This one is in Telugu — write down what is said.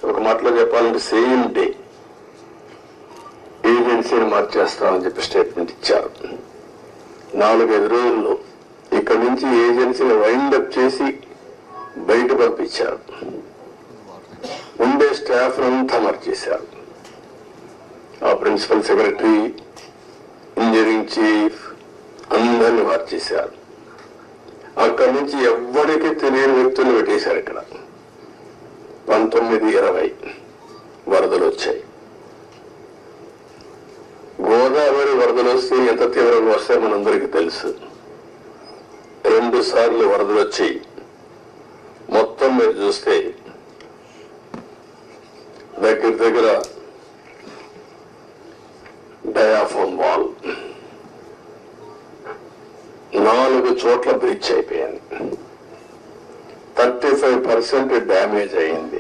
ఒక మాటలో చెప్పాలంటే సేమ్ డే ఏజెన్సీని మార్చేస్తామని చెప్పి స్టేట్మెంట్ ఇచ్చారు. 4-5 రోజుల్లో ఇక్కడి నుంచి ఏజెన్సీని వైండప్ చేసి బయట పంపించారు. ఉండే స్టాఫ్ అంతా మార్చేశారు. ఆ ప్రిన్సిపల్ సెక్రటరీ, ఇంజనీరింగ్ చీఫ్ అందరినీ మార్చేశారు. అక్కడి నుంచి ఎవ్వరికీ తెలియని వ్యక్తులు పెట్టేశారు. ఇక్కడ 19-20 వరదలు వచ్చాయి. గోదావరి వరదలు వస్తే ఎంత తీవ్రంగా వస్తాయో మనందరికీ తెలుసు. 2 సార్లు వరదలు వచ్చి మొత్తం మీరు చూస్తే దగ్గర డయాఫామ్ వాల్ 4 చోట్ల బ్రీచ్ అయిపోయింది. 35% డ్యామేజ్ అయింది.